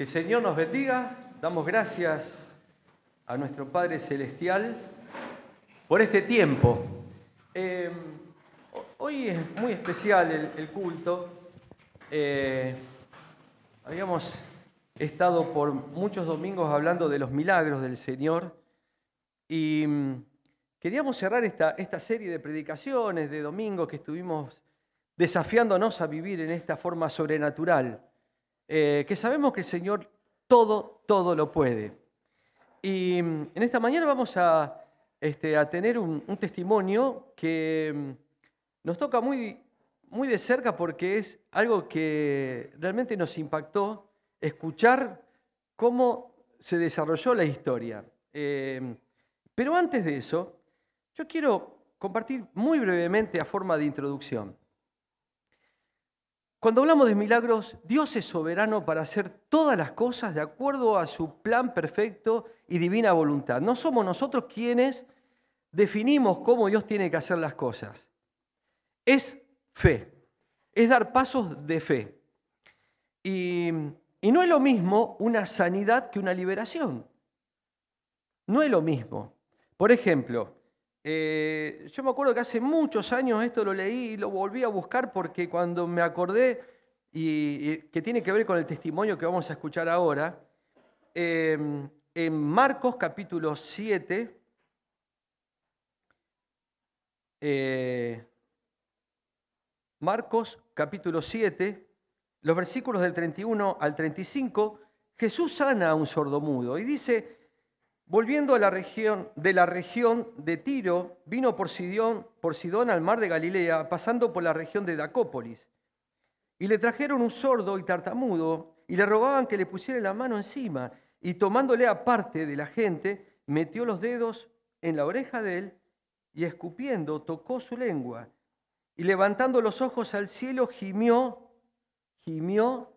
Que el Señor nos bendiga. Damos gracias a nuestro Padre Celestial por este tiempo. Hoy es muy especial el culto. Habíamos estado por muchos domingos hablando de los milagros del Señor y queríamos cerrar esta serie de predicaciones de domingo que estuvimos desafiándonos a vivir en esta forma sobrenatural. Que sabemos que el Señor todo lo puede. Y en esta mañana vamos a tener un testimonio que nos toca muy de cerca porque es algo que realmente nos impactó escuchar cómo se desarrolló la historia. Pero antes de eso, yo quiero compartir muy brevemente a forma de introducción. Cuando hablamos de milagros, Dios es soberano para hacer todas las cosas de acuerdo a su plan perfecto y divina voluntad. No somos nosotros quienes definimos cómo Dios tiene que hacer las cosas. Es fe, es dar pasos de fe. Y no es lo mismo una sanidad que una liberación. No es lo mismo. Por ejemplo, yo me acuerdo que hace muchos años esto lo leí y lo volví a buscar porque cuando me acordé, y que tiene que ver con el testimonio que vamos a escuchar ahora, en Marcos capítulo 7, los versículos del 31 al 35, Jesús sana a un sordomudo y dice: volviendo de la región de Tiro, vino por Sidón al mar de Galilea, pasando por la región de Decápolis. Y le trajeron un sordo y tartamudo, y le rogaban que le pusiera la mano encima, y tomándole aparte de la gente, metió los dedos en la oreja de él, y escupiendo, tocó su lengua. Y levantando los ojos al cielo, gimió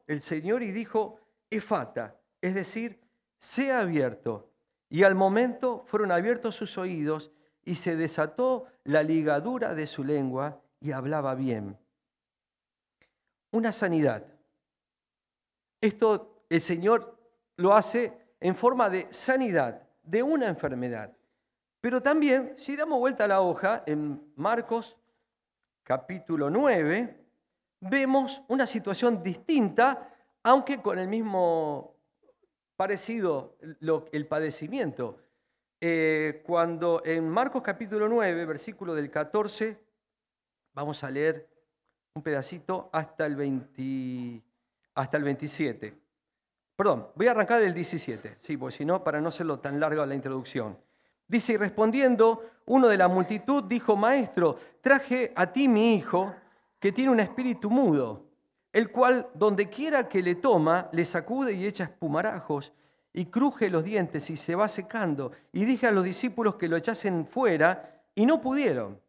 el Señor y dijo: Efata, es decir, sea abierto. Y al momento fueron abiertos sus oídos y se desató la ligadura de su lengua y hablaba bien. Una sanidad. Esto el Señor lo hace en forma de sanidad de una enfermedad. Pero también, si damos vuelta a la hoja, en Marcos capítulo 9, vemos una situación distinta, aunque con el mismo parecido el padecimiento. Cuando en Marcos capítulo 9, versículo del 14, vamos a leer un pedacito hasta el 27. Perdón, voy a arrancar del 17, sí, porque si no, para no hacerlo tan larga la introducción. Dice: y respondiendo, uno de la multitud dijo: Maestro, traje a ti mi hijo, que tiene un espíritu mudo, el cual donde quiera que le toma, le sacude y echa espumarajos, y cruje los dientes y se va secando. Y dije a los discípulos que lo echasen fuera, y no pudieron.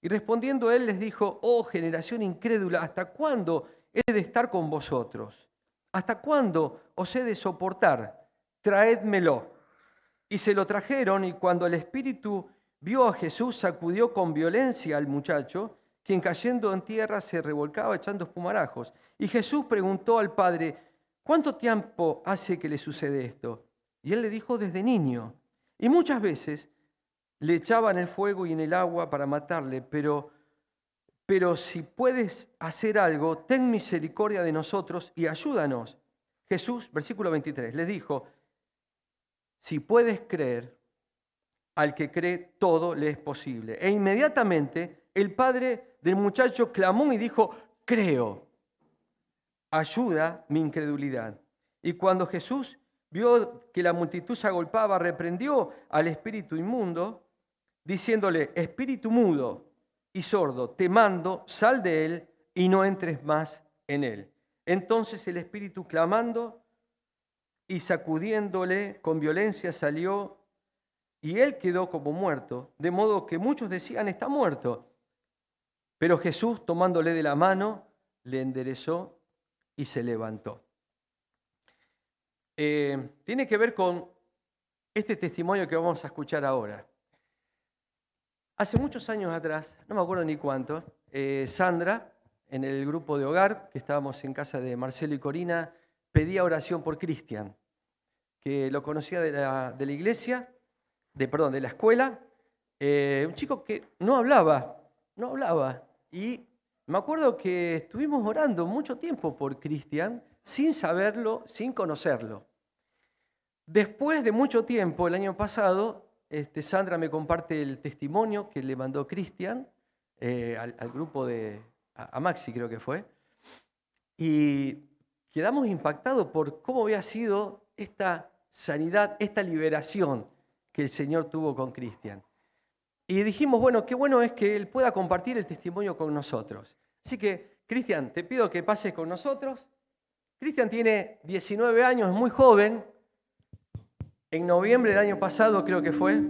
Y respondiendo él les dijo: oh generación incrédula, ¿hasta cuándo he de estar con vosotros? ¿Hasta cuándo os he de soportar? Traédmelo. Y se lo trajeron, y cuando el espíritu vio a Jesús, sacudió con violencia al muchacho, quien cayendo en tierra se revolcaba echando espumarajos. Y Jesús preguntó al padre: ¿cuánto tiempo hace que le sucede esto? Y él le dijo: desde niño. Y muchas veces le echaban el fuego y en el agua para matarle, pero si puedes hacer algo, ten misericordia de nosotros y ayúdanos. Jesús, versículo 23, les dijo: si puedes creer, al que cree todo le es posible. E inmediatamente el padre del muchacho clamó y dijo: creo, ayuda mi incredulidad. Y cuando Jesús vio que la multitud se agolpaba, reprendió al espíritu inmundo, diciéndole: espíritu mudo y sordo, te mando, sal de él y no entres más en él. Entonces el espíritu, clamando y sacudiéndole con violencia, salió, y él quedó como muerto, de modo que muchos decían: está muerto. Pero Jesús, tomándole de la mano, le enderezó y se levantó. Tiene que ver con este testimonio que vamos a escuchar ahora. Hace muchos años atrás, no me acuerdo ni cuánto, Sandra, en el grupo de hogar, que estábamos en casa de Marcelo y Corina, pedía oración por Cristian, que lo conocía de la iglesia, de la escuela, un chico que no hablaba, Y me acuerdo que estuvimos orando mucho tiempo por Cristian, sin saberlo, sin conocerlo. Después de mucho tiempo, el año pasado, Sandra me comparte el testimonio que le mandó Cristian al grupo a Maxi creo que fue, y quedamos impactados por cómo había sido esta sanidad, esta liberación que el Señor tuvo con Cristian. Y dijimos, bueno, qué bueno es que él pueda compartir el testimonio con nosotros. Así que, Cristian, te pido que pases con nosotros. Cristian tiene 19 años, es muy joven. En noviembre del año pasado creo que fue,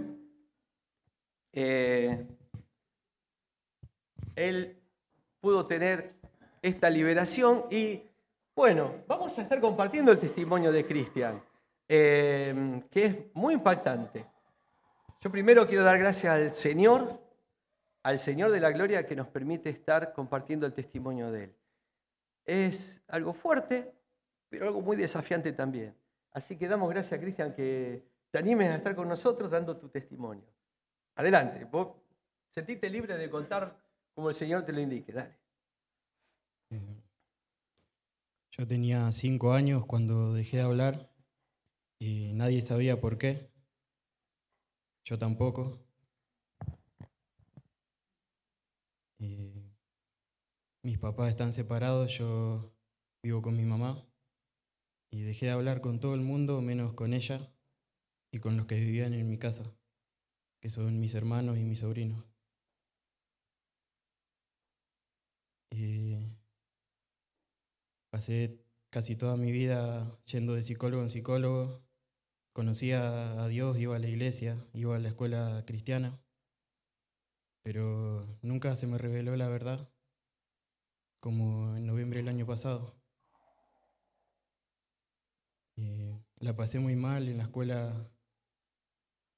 él pudo tener esta liberación y, bueno, vamos a estar compartiendo el testimonio de Cristian, que es muy impactante. Yo primero quiero dar gracias al Señor de la Gloria que nos permite estar compartiendo el testimonio de Él. Es algo fuerte, pero algo muy desafiante también. Así que damos gracias a Cristian que te animes a estar con nosotros dando tu testimonio. Adelante, vos sentite libre de contar como el Señor te lo indique, dale. Yo tenía 5 años cuando dejé de hablar y nadie sabía por qué. Yo tampoco. Mis papás están separados, yo vivo con mi mamá y dejé de hablar con todo el mundo menos con ella y con los que vivían en mi casa, que son mis hermanos y mis sobrinos. Pasé casi toda mi vida yendo de psicólogo en psicólogo. Conocía a Dios, iba a la iglesia, iba a la escuela cristiana, pero nunca se me reveló la verdad, como en noviembre del año pasado. La pasé muy mal en la escuela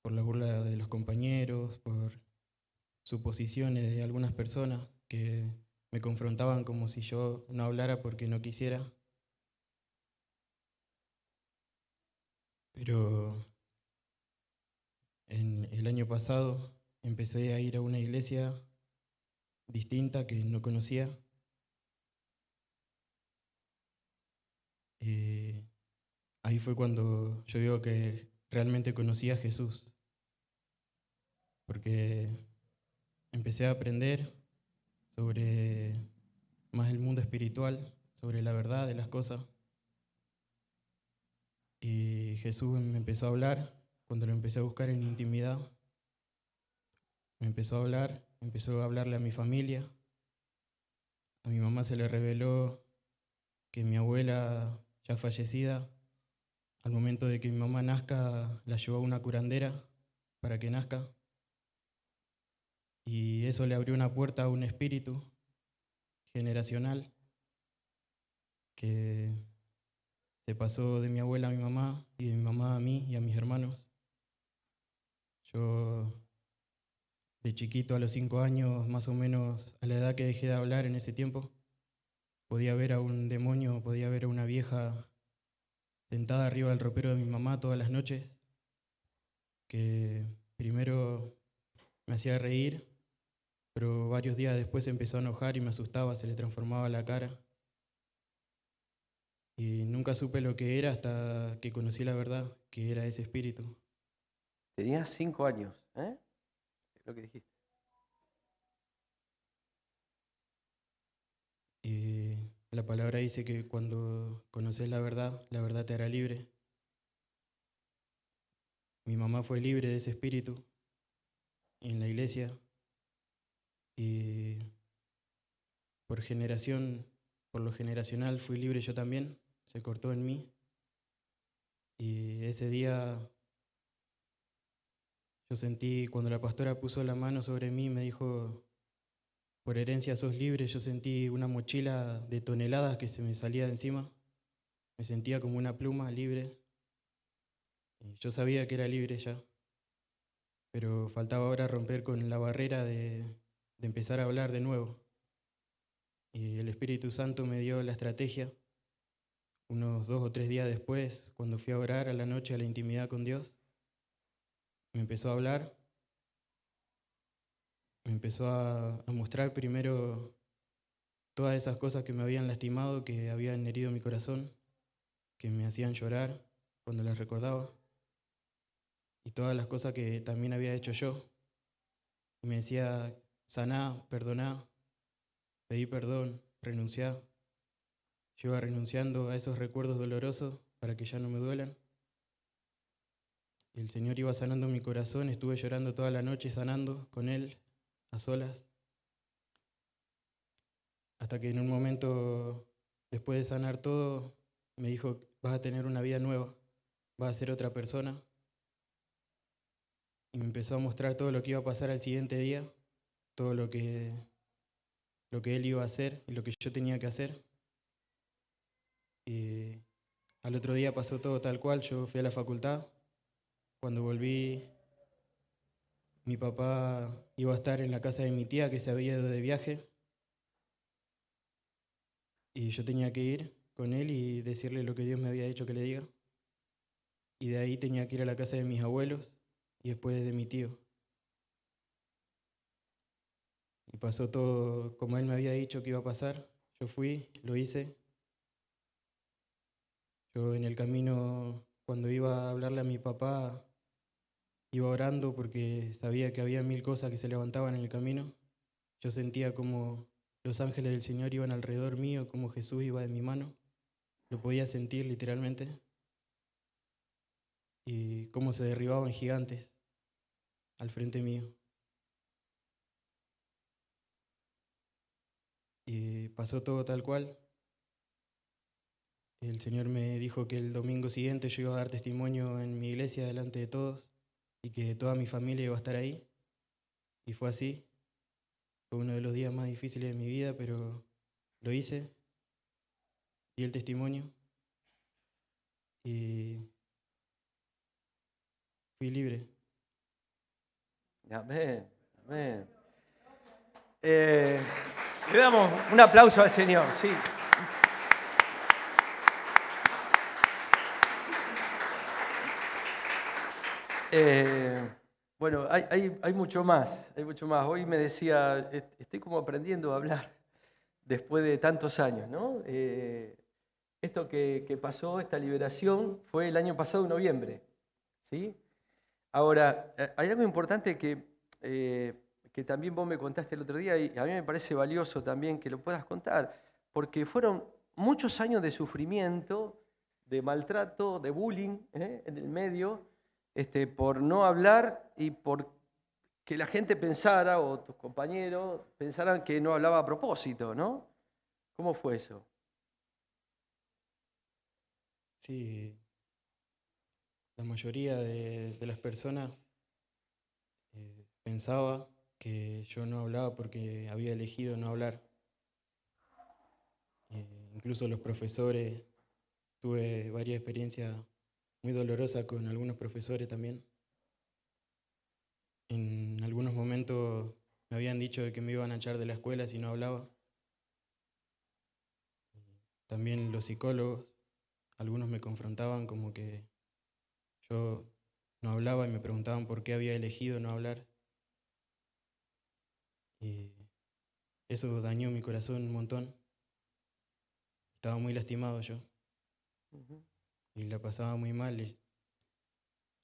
por la burla de los compañeros, por suposiciones de algunas personas que me confrontaban como si yo no hablara porque no quisiera. Pero en el año pasado empecé a ir a una iglesia distinta que no conocía. Ahí fue cuando yo digo que realmente conocí a Jesús, porque empecé a aprender sobre más el mundo espiritual, sobre la verdad de las cosas. Y Jesús me empezó a hablar cuando lo empecé a buscar en intimidad. Me empezó a hablar, empezó a hablarle a mi familia. A mi mamá se le reveló que mi abuela, ya fallecida, al momento de que mi mamá nazca, la llevó a una curandera para que nazca. Y eso le abrió una puerta a un espíritu generacional que se pasó de mi abuela a mi mamá y de mi mamá a mí y a mis hermanos. Yo de chiquito, a los 5 años, más o menos a la edad que dejé de hablar en ese tiempo, podía ver a un demonio, podía ver a una vieja sentada arriba del ropero de mi mamá todas las noches, que primero me hacía reír, pero varios días después se empezó a enojar y me asustaba, se le transformaba la cara. Y nunca supe lo que era hasta que conocí la verdad, que era ese espíritu. Tenías 5 años, ¿eh? Es lo que dijiste. Y la palabra dice que cuando conoces la verdad te hará libre. Mi mamá fue libre de ese espíritu en la iglesia y por lo generacional fui libre yo también, se cortó en mí. Y ese día yo sentí, cuando la pastora puso la mano sobre mí, me dijo, por herencia sos libre, yo sentí una mochila de toneladas que se me salía de encima. Me sentía como una pluma libre. Y yo sabía que era libre ya, pero faltaba ahora romper con la barrera de empezar a hablar de nuevo. Y el Espíritu Santo me dio la estrategia. Unos 2 o 3 días después, cuando fui a orar a la noche a la intimidad con Dios, me empezó a hablar, me empezó a mostrar primero todas esas cosas que me habían lastimado, que habían herido mi corazón, que me hacían llorar cuando las recordaba, y todas las cosas que también había hecho yo. Y me decía, saná, perdoná, pedí perdón, renunciá. Yo iba renunciando a esos recuerdos dolorosos para que ya no me duelan. Y el Señor iba sanando mi corazón, estuve llorando toda la noche sanando con Él, a solas, hasta que en un momento, después de sanar todo, me dijo, vas a tener una vida nueva, vas a ser otra persona. Y me empezó a mostrar todo lo que iba a pasar al siguiente día, todo lo que Él iba a hacer y lo que yo tenía que hacer. Y al otro día pasó todo tal cual, yo fui a la facultad. Cuando volví, mi papá iba a estar en la casa de mi tía que se había ido de viaje y yo tenía que ir con él y decirle lo que Dios me había dicho que le diga. Y de ahí tenía que ir a la casa de mis abuelos y después de mi tío. Y pasó todo como él me había dicho que iba a pasar. Yo fui, lo hice. Yo en el camino, cuando iba a hablarle a mi papá, iba orando porque sabía que había 1000 cosas que se levantaban en el camino. Yo sentía como los ángeles del Señor iban alrededor mío, como Jesús iba de mi mano. Lo podía sentir literalmente. Y cómo se derribaban gigantes al frente mío. Y pasó todo tal cual. El Señor me dijo que el domingo siguiente yo iba a dar testimonio en mi iglesia delante de todos y que toda mi familia iba a estar ahí. Y fue así. Fue uno de los días más difíciles de mi vida, pero lo hice. Di el testimonio y fui libre. Amén, amén. Le damos un aplauso al Señor, sí. Bueno, hay mucho más, hay mucho más. Hoy me decía, estoy como aprendiendo a hablar después de tantos años, ¿no? Esto que pasó, esta liberación, fue el año pasado, en noviembre, ¿sí? Ahora, hay algo importante que también vos me contaste el otro día y a mí me parece valioso también que lo puedas contar, porque fueron muchos años de sufrimiento, de maltrato, de bullying, en el medio, por no hablar y por que la gente pensara, o tus compañeros pensaran que no hablaba a propósito, ¿no? ¿Cómo fue eso? Sí, la mayoría de las personas pensaba que yo no hablaba porque había elegido no hablar. Incluso los profesores, tuve varias experiencias muy dolorosas con algunos profesores también. En algunos momentos me habían dicho de que me iban a echar de la escuela si no hablaba. También los psicólogos, algunos me confrontaban como que yo no hablaba y me preguntaban por qué había elegido no hablar. Y eso dañó mi corazón un montón. Estaba muy lastimado yo Ujú. y la pasaba muy mal.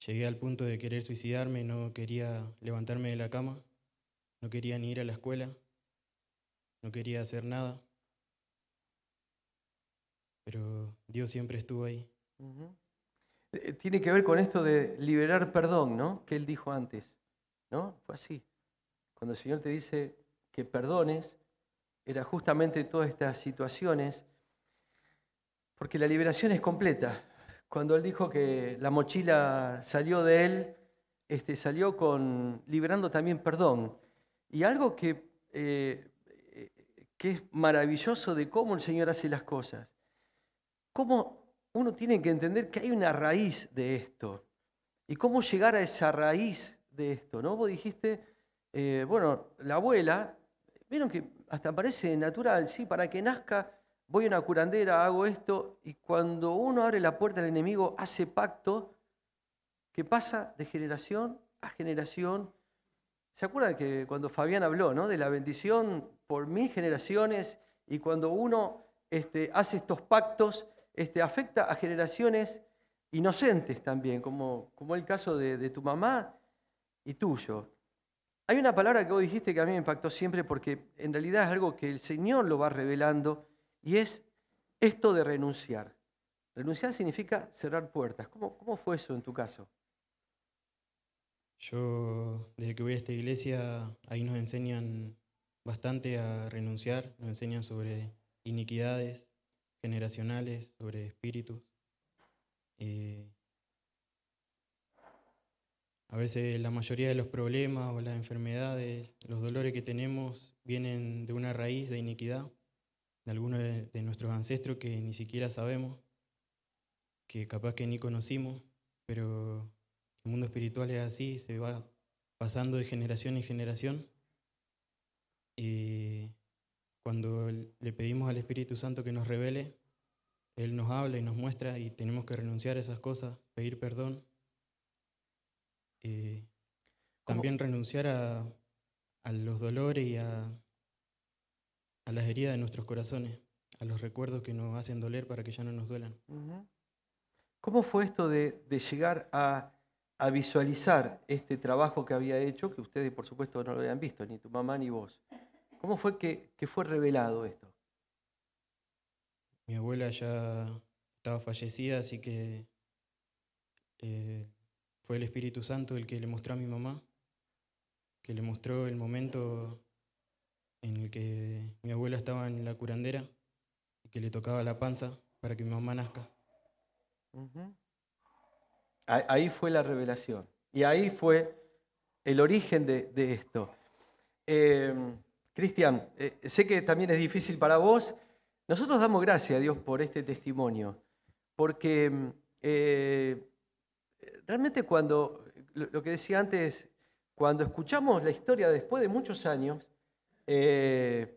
Llegué al punto de querer suicidarme, no quería levantarme de la cama, no quería ni ir a la escuela, no quería hacer nada, pero Dios siempre estuvo ahí. Ujú. Tiene que ver con esto de liberar perdón, ¿no? Que él dijo antes, ¿no? Fue así. Cuando el Señor te dice que perdones, era justamente todas estas situaciones, porque la liberación es completa. Cuando Él dijo que la mochila salió de Él, salió liberando también perdón. Y algo eh, que es maravilloso de cómo el Señor hace las cosas. Cómo uno tiene que entender que hay una raíz de esto. Y cómo llegar a esa raíz de esto, ¿no? Vos dijiste, bueno, la abuela, vieron que hasta parece natural, ¿sí? Para que nazca voy a una curandera, hago esto, y cuando uno abre la puerta al enemigo, hace pacto que pasa de generación a generación. ¿Se acuerdan que cuando Fabián habló, ¿no?, de la bendición por 1000 generaciones, y cuando uno hace estos pactos, afecta a generaciones inocentes también, como el caso de tu mamá y tuyo? Hay una palabra que vos dijiste que a mí me impactó siempre, porque en realidad es algo que el Señor lo va revelando, y es esto de renunciar. Renunciar significa cerrar puertas. ¿Cómo fue eso en tu caso? Yo, desde que voy a esta iglesia, ahí nos enseñan bastante a renunciar, nos enseñan sobre iniquidades generacionales, sobre espíritus. Eh, a veces la mayoría de los problemas o las enfermedades, los dolores que tenemos vienen de una raíz de iniquidad, de algunos de nuestros ancestros que ni siquiera sabemos, que capaz que ni conocimos, pero el mundo espiritual es así, se va pasando de generación en generación. Y cuando le pedimos al Espíritu Santo que nos revele, Él nos habla y nos muestra, y tenemos que renunciar a esas cosas, pedir perdón. ¿Cómo? También renunciar a los dolores y a las heridas de nuestros corazones, a los recuerdos que nos hacen doler para que ya no nos duelan. Ujú. ¿Cómo fue esto de llegar a visualizar este trabajo que había hecho, que ustedes por supuesto no lo habían visto, ni tu mamá ni vos? ¿Cómo fue que fue revelado esto? Mi abuela ya estaba fallecida, así que fue el Espíritu Santo el que le mostró a mi mamá, que le mostró el momento en el que mi abuela estaba en la curandera y que le tocaba la panza para que mi mamá nazca. Ujú. Ahí fue la revelación. Y ahí fue el origen de esto. Eh, Cristian, sé que también es difícil para vos. Nosotros damos gracias a Dios por este testimonio, porque realmente cuando, lo que decía antes, cuando escuchamos la historia después de muchos años, eh,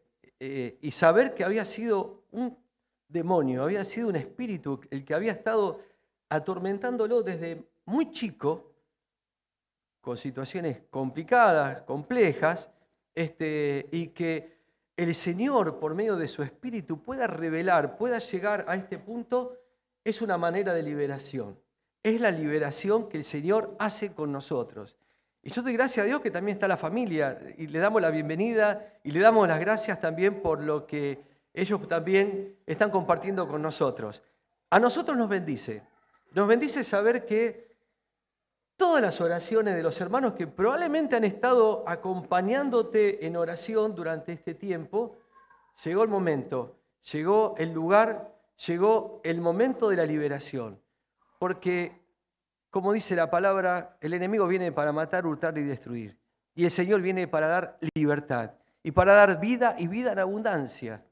y saber que había sido un demonio, había sido un espíritu el que había estado atormentándolo desde muy chico, con situaciones complicadas, complejas, y que el Señor, por medio de su Espíritu, pueda revelar, pueda llegar a este punto, es una manera de liberación. Es la liberación que el Señor hace con nosotros. Y yo doy gracias a Dios que también está la familia, y le damos la bienvenida y le damos las gracias también por lo que ellos también están compartiendo con nosotros. A nosotros nos bendice saber que todas las oraciones de los hermanos que probablemente han estado acompañándote en oración durante este tiempo, llegó el momento, llegó el lugar, llegó el momento de la liberación. Porque, como dice la palabra, el enemigo viene para matar, hurtar y destruir. Y el Señor viene para dar libertad y para dar vida, y vida en abundancia.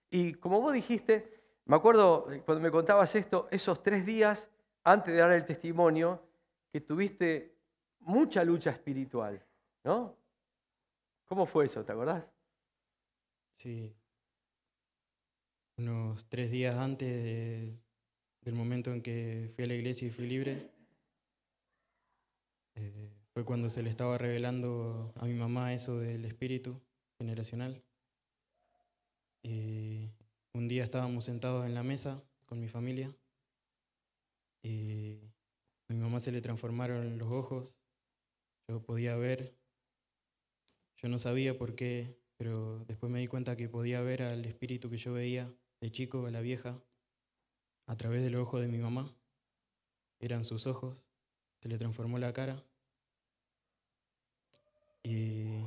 Y como vos dijiste, me acuerdo cuando me contabas esto, esos 3 días antes de dar el testimonio, que tuviste mucha lucha espiritual, ¿no? ¿Cómo fue eso? ¿Te acordás? Sí, unos 3 días antes del momento en que fui a la iglesia y fui libre, fue cuando se le estaba revelando a mi mamá eso del espíritu generacional. Un día estábamos sentados en la mesa con mi familia y a mi mamá se le transformaron los ojos, yo podía ver, yo no sabía por qué, pero después me di cuenta que podía ver al espíritu que yo veía de chico, a la vieja, a través de los ojos de mi mamá. Eran sus ojos, se le transformó la cara y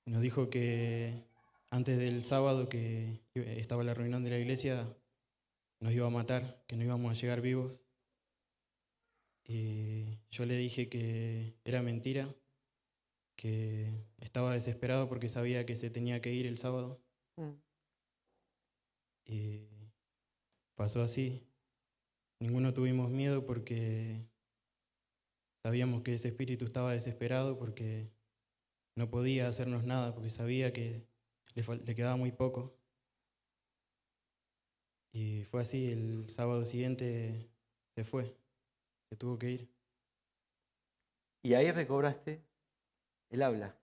nos dijo que antes del sábado que estaba la reunión de la iglesia nos iba a matar, que no íbamos a llegar vivos. Y yo le dije que era mentira, que estaba desesperado porque sabía que se tenía que ir el sábado. Mm. Y pasó así. Ninguno tuvimos miedo porque sabíamos que ese espíritu estaba desesperado porque no podía hacernos nada, porque sabía que le quedaba muy poco. Y fue así, el sábado siguiente se fue, se tuvo que ir. Y ahí recobraste el habla.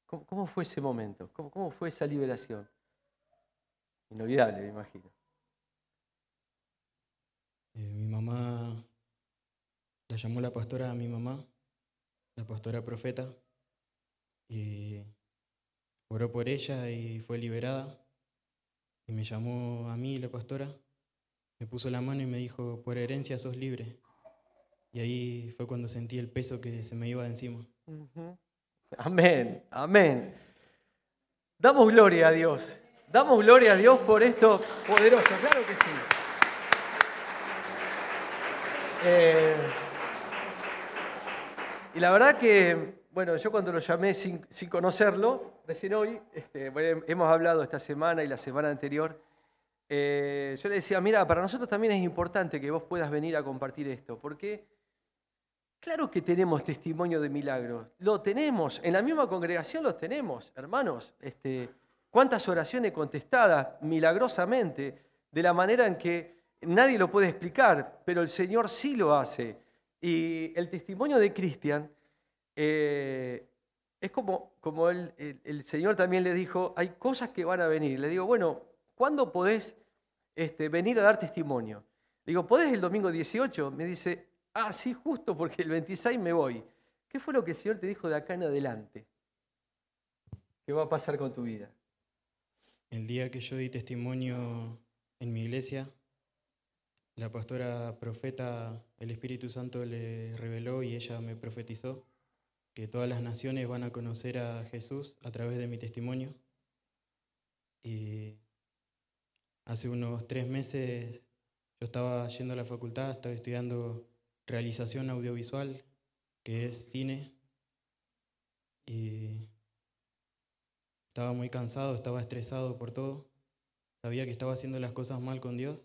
¿Cómo fue ese momento? ¿Cómo fue esa liberación? Inolvidable, me imagino. Mi mamá, la llamó la pastora a mi mamá, la pastora profeta, y oró por ella y fue liberada. Y me llamó a mí, la pastora, me puso la mano y me dijo, por herencia sos libre. Y ahí fue cuando sentí el peso que se me iba de encima. Ujú. Amén, amén. Damos gloria a Dios. Damos gloria a Dios por esto poderoso, claro que sí. Eh, y la verdad que, bueno, yo cuando lo llamé sin conocerlo, recién hoy, bueno, hemos hablado esta semana y la semana anterior, yo le decía, mira, para nosotros también es importante que vos puedas venir a compartir esto, porque claro que tenemos testimonio de milagros, lo tenemos, en la misma congregación los tenemos, hermanos. Cuántas oraciones contestadas milagrosamente, de la manera en que nadie lo puede explicar, pero el Señor sí lo hace. Y el testimonio de Cristian es como el Señor también le dijo, hay cosas que van a venir. Le digo, bueno, ¿cuándo podés venir a dar testimonio? Le digo, ¿podés el domingo 18? Me dice, ah, sí, justo porque el 26 me voy. ¿Qué fue lo que el Señor te dijo de acá en adelante? ¿Qué va a pasar con tu vida? El día que yo di testimonio en mi iglesia, la pastora profeta, el Espíritu Santo le reveló y ella me profetizó que todas las naciones van a conocer a Jesús a través de mi testimonio. Y hace unos 3 meses yo estaba yendo a la facultad, estaba estudiando realización audiovisual, que es cine, y estaba muy cansado, estaba estresado por todo. Sabía que estaba haciendo las cosas mal con Dios,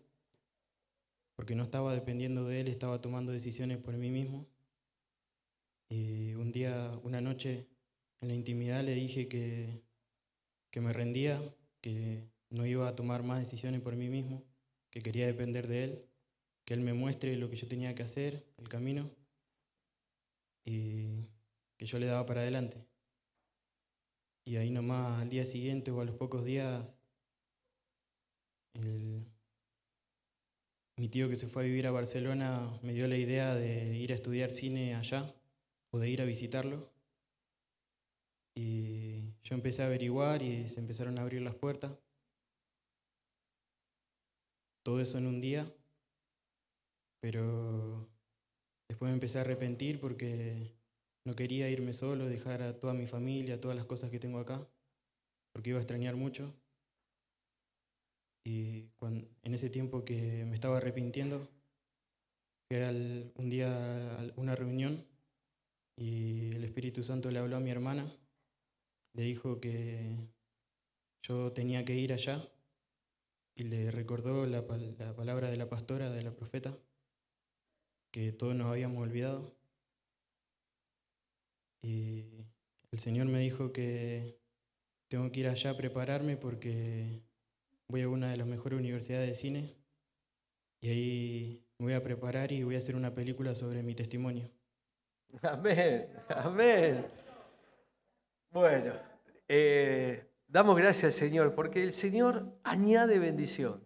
porque no estaba dependiendo de Él, estaba tomando decisiones por mí mismo. Y un día, una noche, en la intimidad le dije que me rendía, que no iba a tomar más decisiones por mí mismo, que quería depender de Él, que Él me muestre lo que yo tenía que hacer, el camino, y que yo le daba para adelante. Y ahí nomás, al día siguiente o a los pocos días, mi tío que se fue a vivir a Barcelona me dio la idea de ir a estudiar cine allá o de ir a visitarlo. Y yo empecé a averiguar y se empezaron a abrir las puertas. Todo eso en un día, pero después me empecé a arrepentir porque no quería irme solo, dejar a toda mi familia, todas las cosas que tengo acá, porque iba a extrañar mucho. Y en ese tiempo que me estaba arrepintiendo, fui un día a una reunión y el Espíritu Santo le habló a mi hermana, le dijo que yo tenía que ir allá y le recordó la palabra de la pastora, de la profeta, que todos nos habíamos olvidado. Y el Señor me dijo que tengo que ir allá a prepararme porque voy a una de las mejores universidades de cine y ahí me voy a preparar y voy a hacer una película sobre mi testimonio. Amén, amén. Bueno, damos gracias al Señor porque el Señor añade bendición.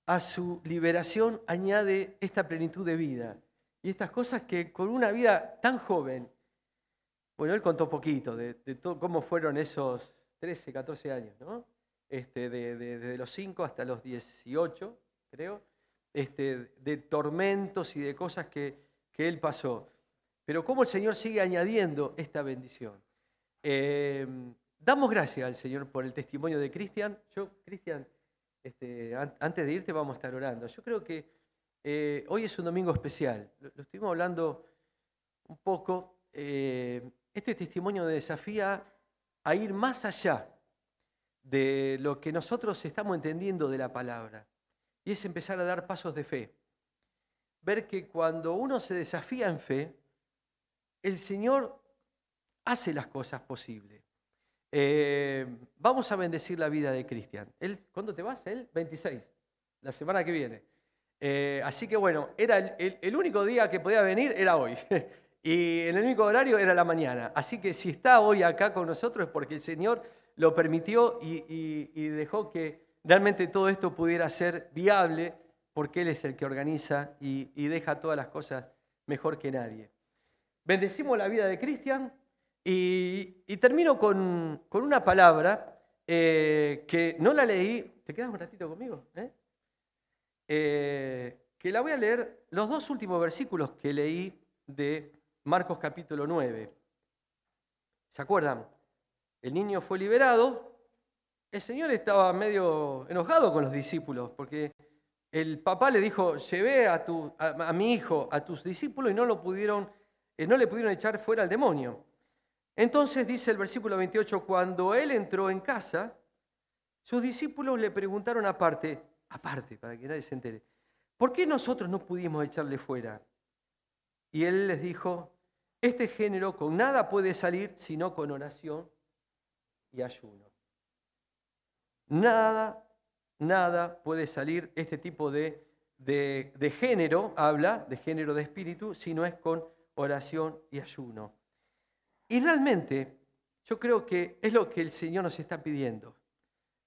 A su liberación añade esta plenitud de vida y estas cosas que con una vida tan joven, bueno, él contó poquito de cómo fueron esos 13, 14 años, ¿no? Desde los 5 hasta los 18, creo, de tormentos y de cosas que él pasó. Pero cómo el Señor sigue añadiendo esta bendición. Eh, Damos gracias al Señor por el testimonio de Cristian. Cristian, antes de irte vamos a estar orando. Yo creo que hoy es un domingo especial. Lo estuvimos hablando un poco. Este testimonio desafía a ir más allá de lo que nosotros estamos entendiendo de la palabra. Y es empezar a dar pasos de fe. Ver que cuando uno se desafía en fe, el Señor hace las cosas posibles. Vamos a bendecir la vida de Cristian. ¿Cuándo te vas? ¿El 26? la semana que viene. Así que bueno, era el único día que podía venir era hoy. Y en el único horario era la mañana. Así que si está hoy acá con nosotros es porque el Señor lo permitió y dejó que realmente todo esto pudiera ser viable, porque Él es el que organiza y deja todas las cosas mejor que nadie. Bendecimos la vida de Cristian y termino con una palabra que no la leí. ¿Te quedas un ratito conmigo? Que la voy a leer, los dos últimos versículos que leí de Marcos capítulo 9. ¿Se acuerdan? El niño fue liberado. El Señor estaba medio enojado con los discípulos porque el papá le dijo: llevé a mi hijo a tus discípulos y no le pudieron echar fuera al demonio. Entonces dice el versículo 28, cuando él entró en casa, sus discípulos le preguntaron aparte, para que nadie se entere, ¿por qué nosotros no pudimos echarle fuera? Y él les dijo: este género con nada puede salir sino con oración y ayuno. Nada puede salir este tipo de género, habla de género de espíritu, si no es con oración y ayuno. Y realmente yo creo que es lo que el Señor nos está pidiendo,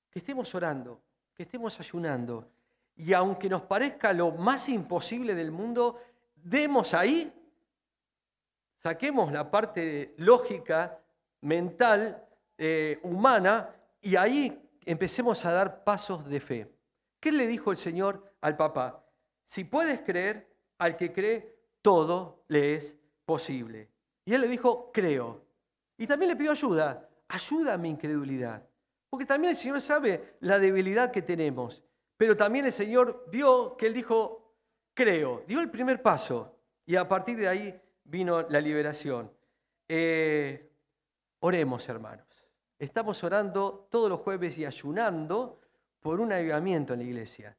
que estemos orando, que estemos ayunando, y aunque nos parezca lo más imposible del mundo, demos ahí, saquemos la parte lógica, mental, humana, y ahí empecemos a dar pasos de fe. ¿Qué le dijo el Señor al papá? Si puedes creer, al que cree, todo le es posible. Y él le dijo: creo. Y también le pidió ayuda. Ayuda a mi incredulidad. Porque también el Señor sabe la debilidad que tenemos. Pero también el Señor vio que él dijo: creo. Dio el primer paso. Y a partir de ahí vino la liberación. Oremos, hermanos. Estamos orando todos los jueves y ayunando por un avivamiento en la iglesia.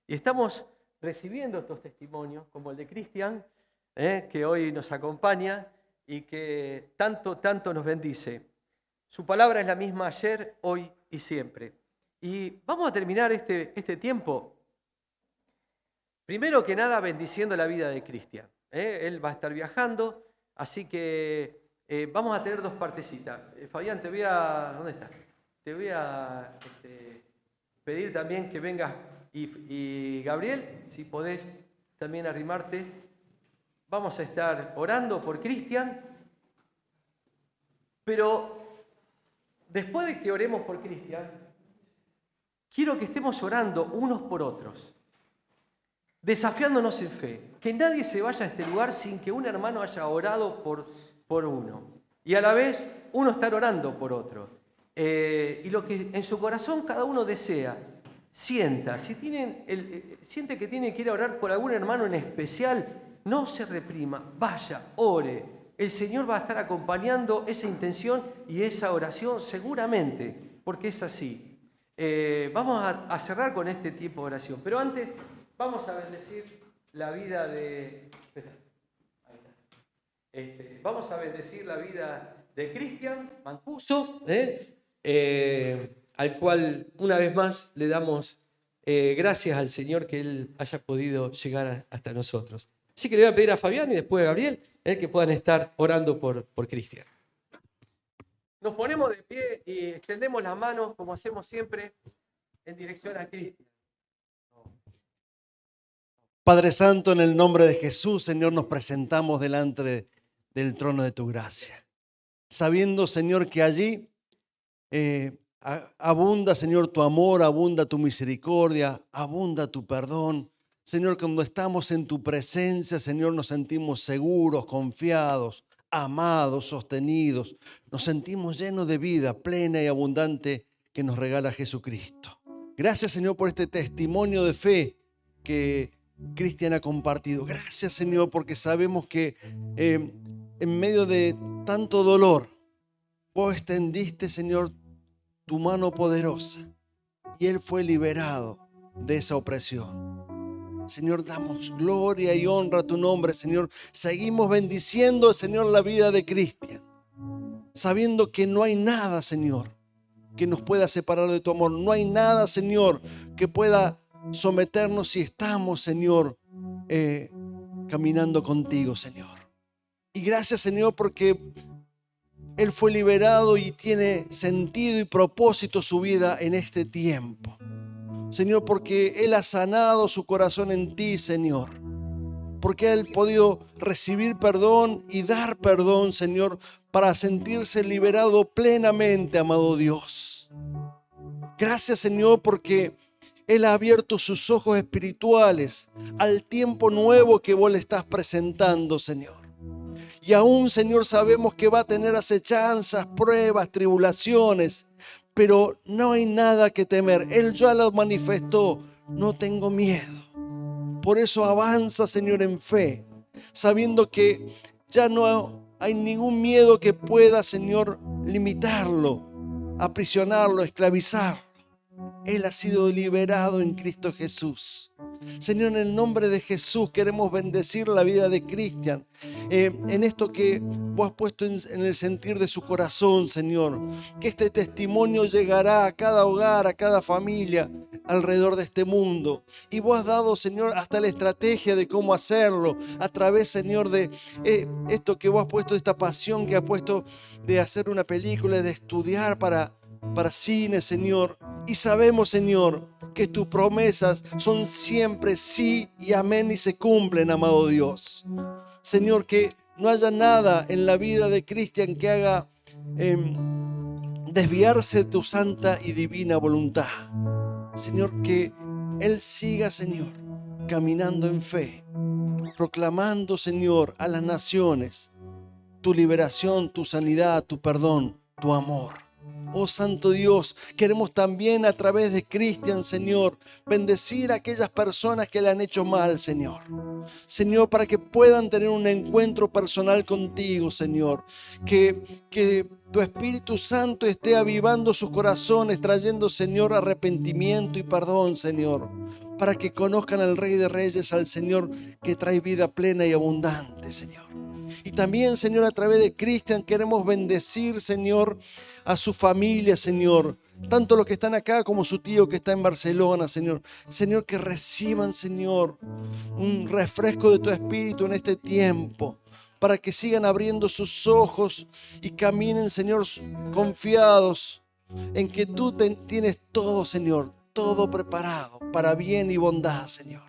Y estamos recibiendo estos testimonios, como el de Cristian, que hoy nos acompaña y que tanto nos bendice. Su palabra es la misma ayer, hoy y siempre. Y vamos a terminar este tiempo, primero que nada, bendiciendo la vida de Cristian. Él va a estar viajando, así que vamos a tener dos partecitas. Fabián, ¿dónde estás? Te voy a pedir también que vengas y Gabriel, si podés también arrimarte. Vamos a estar orando por Cristian, pero después de que oremos por Cristian, quiero que estemos orando unos por otros, desafiándonos en fe, que nadie se vaya a este lugar sin que un hermano haya orado por uno, y a la vez uno estar orando por otro. Y lo que en su corazón cada uno desea, sienta. Si siente que tiene que ir a orar por algún hermano en especial, no se reprima, vaya, ore. El Señor va a estar acompañando esa intención y esa oración seguramente, porque es así. Vamos a cerrar con este tipo de oración, pero antes vamos a bendecir la vida de... vamos a bendecir la vida de Cristian Mancuso, al cual una vez más le damos gracias al Señor que Él haya podido llegar hasta nosotros. Así que le voy a pedir a Fabián y después a Gabriel que puedan estar orando por Cristian. Nos ponemos de pie y extendemos las manos, como hacemos siempre, en dirección a Cristian. Padre Santo, en el nombre de Jesús, Señor, nos presentamos delante del trono de tu gracia, sabiendo, Señor, que allí abunda, Señor, tu amor, abunda tu misericordia, abunda tu perdón. Señor, cuando estamos en tu presencia, Señor, nos sentimos seguros, confiados, amados, sostenidos. Nos sentimos llenos de vida plena y abundante que nos regala Jesucristo. Gracias, Señor, por este testimonio de fe que Cristian ha compartido. Gracias, Señor, porque sabemos que en medio de tanto dolor, vos extendiste, Señor, tu mano poderosa y él fue liberado de esa opresión. Señor, damos gloria y honra a tu nombre, Señor. Seguimos bendiciendo, Señor, la vida de Cristian, sabiendo que no hay nada, Señor, que nos pueda separar de tu amor. No hay nada, Señor, que pueda someternos si estamos, Señor, caminando contigo, Señor. Y gracias, Señor, porque Él fue liberado y tiene sentido y propósito su vida en este tiempo. Señor, porque Él ha sanado su corazón en ti, Señor. Porque Él ha podido recibir perdón y dar perdón, Señor, para sentirse liberado plenamente, amado Dios. Gracias, Señor, porque Él ha abierto sus ojos espirituales al tiempo nuevo que vos le estás presentando, Señor. Y aún, Señor, sabemos que va a tener acechanzas, pruebas, tribulaciones, pero no hay nada que temer. Él ya lo manifestó. No tengo miedo. Por eso avanza, Señor, en fe, sabiendo que ya no hay ningún miedo que pueda, Señor, limitarlo, aprisionarlo, esclavizarlo. Él ha sido liberado en Cristo Jesús. Señor, en el nombre de Jesús queremos bendecir la vida de Cristian. En esto que vos has puesto en el sentir de su corazón, Señor. Que este testimonio llegará a cada hogar, a cada familia alrededor de este mundo. Y vos has dado, Señor, hasta la estrategia de cómo hacerlo. A través, Señor, de esto que vos has puesto, esta pasión que has puesto de hacer una película, de estudiar para cine, Señor. Y sabemos, Señor, que tus promesas son siempre sí y amén y se cumplen, amado Dios. Señor, que no haya nada en la vida de Cristian que haga desviarse de tu santa y divina voluntad. Señor, que Él siga, Señor, caminando en fe, proclamando, Señor, a las naciones tu liberación, tu sanidad, tu perdón, tu amor. Oh Santo Dios, queremos también a través de Cristian, Señor, bendecir a aquellas personas que le han hecho mal, Señor. Señor, para que puedan tener un encuentro personal contigo, Señor. Que tu Espíritu Santo esté avivando sus corazones, trayendo, Señor, arrepentimiento y perdón, Señor. Para que conozcan al Rey de Reyes, al Señor que trae vida plena y abundante, Señor. Y también, Señor, a través de Cristian queremos bendecir, Señor, a su familia, Señor. Tanto los que están acá como su tío que está en Barcelona, Señor. Señor, que reciban, Señor, un refresco de tu Espíritu en este tiempo. Para que sigan abriendo sus ojos y caminen, Señor, confiados en que tú tienes todo, Señor. Todo preparado para bien y bondad, Señor.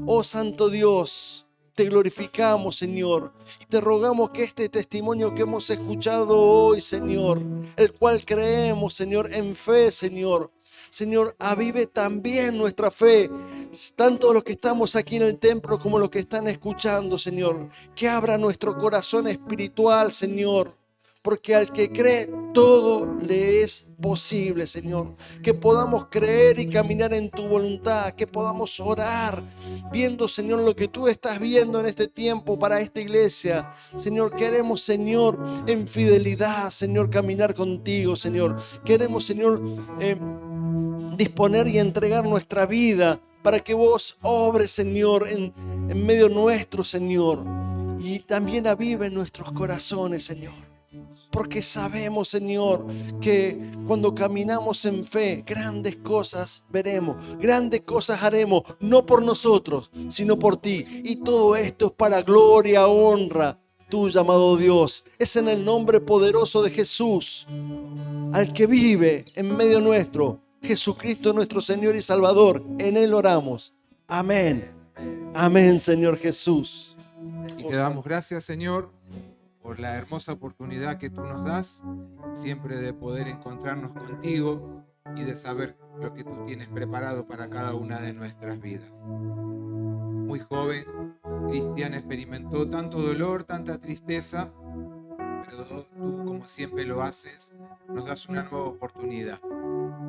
Oh Santo Dios, te glorificamos, Señor, y te rogamos que este testimonio que hemos escuchado hoy, Señor, el cual creemos, Señor, en fe, Señor, avive también nuestra fe, tanto los que estamos aquí en el templo como los que están escuchando, Señor, que abra nuestro corazón espiritual, Señor, porque al que cree todo le es posible, Señor. Que podamos creer y caminar en tu voluntad, que podamos orar viendo, Señor, lo que tú estás viendo en este tiempo para esta iglesia. Señor, queremos, Señor, en fidelidad, Señor, caminar contigo, Señor. Queremos, Señor, disponer y entregar nuestra vida para que vos obres, Señor, en medio nuestro, Señor. Y también avive nuestros corazones, Señor. Porque sabemos, Señor, que cuando caminamos en fe, grandes cosas veremos, grandes cosas haremos, no por nosotros, sino por ti. Y todo esto es para gloria, honra tuya, amado Dios. Es en el nombre poderoso de Jesús, al que vive en medio nuestro, Jesucristo nuestro Señor y Salvador. En Él oramos. Amén. Amén, Señor Jesús. Y te damos gracias, Señor, por la hermosa oportunidad que tú nos das, siempre de poder encontrarnos contigo y de saber lo que tú tienes preparado para cada una de nuestras vidas. Muy joven, Cristian experimentó tanto dolor, tanta tristeza, pero tú, como siempre lo haces, nos das una nueva oportunidad.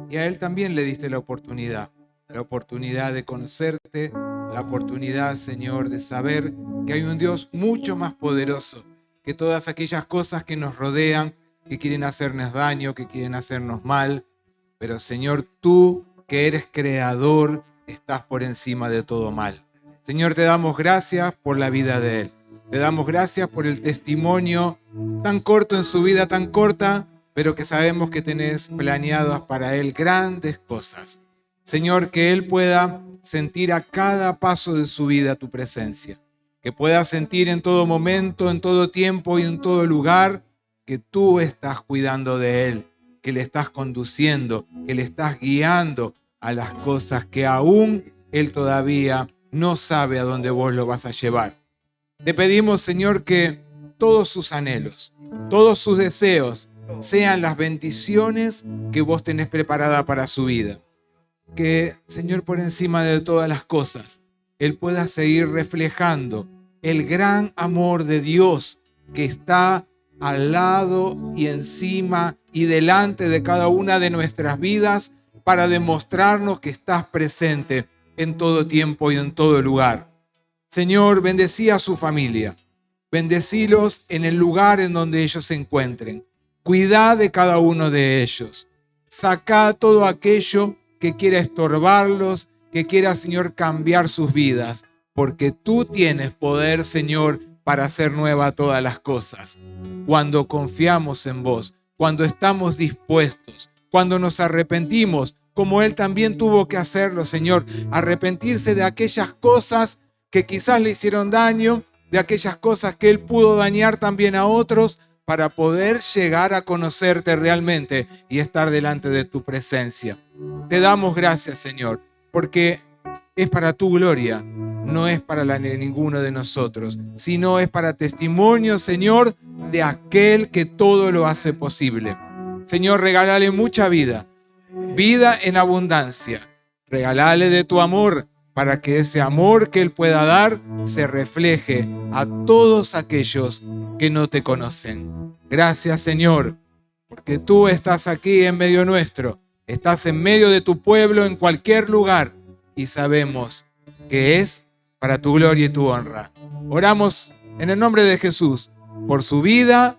Y a él también le diste la oportunidad de conocerte, la oportunidad, Señor, de saber que hay un Dios mucho más poderoso que todas aquellas cosas que nos rodean, que quieren hacernos daño, que quieren hacernos mal. Pero, Señor, tú, que eres creador, estás por encima de todo mal. Señor, te damos gracias por la vida de él. Te damos gracias por el testimonio tan corto en su vida, tan corta, pero que sabemos que tenés planeadas para él grandes cosas. Señor, que él pueda sentir a cada paso de su vida tu presencia. Que pueda sentir en todo momento, en todo tiempo y en todo lugar que tú estás cuidando de él, que le estás conduciendo, que le estás guiando a las cosas que aún él todavía no sabe a dónde vos lo vas a llevar. Te pedimos, Señor, que todos sus anhelos, todos sus deseos sean las bendiciones que vos tenés preparada para su vida. Que, Señor, por encima de todas las cosas, él pueda seguir reflejando el gran amor de Dios que está al lado y encima y delante de cada una de nuestras vidas para demostrarnos que estás presente en todo tiempo y en todo lugar. Señor, bendecí a su familia. Bendecílos en el lugar en donde ellos se encuentren. Cuidá de cada uno de ellos. Sacá todo aquello que quiera estorbarlos, que quiera, Señor, cambiar sus vidas. Porque tú tienes poder, Señor, para hacer nueva todas las cosas. Cuando confiamos en vos, cuando estamos dispuestos, cuando nos arrepentimos, como Él también tuvo que hacerlo, Señor, arrepentirse de aquellas cosas que quizás le hicieron daño, de aquellas cosas que Él pudo dañar también a otros, para poder llegar a conocerte realmente y estar delante de tu presencia. Te damos gracias, Señor, porque es para tu gloria, no es para la de ninguno de nosotros, sino es para testimonio, Señor, de aquel que todo lo hace posible. Señor, regálale mucha vida, vida en abundancia. Regálale de tu amor para que ese amor que Él pueda dar se refleje a todos aquellos que no te conocen. Gracias, Señor, porque tú estás aquí en medio nuestro, estás en medio de tu pueblo en cualquier lugar y sabemos que es para tu gloria y tu honra. Oramos en el nombre de Jesús por su vida,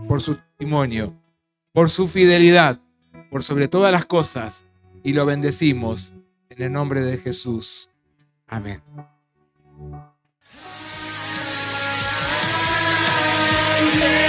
por su testimonio, por su fidelidad, por sobre todas las cosas, y lo bendecimos en el nombre de Jesús. Amén. Yeah.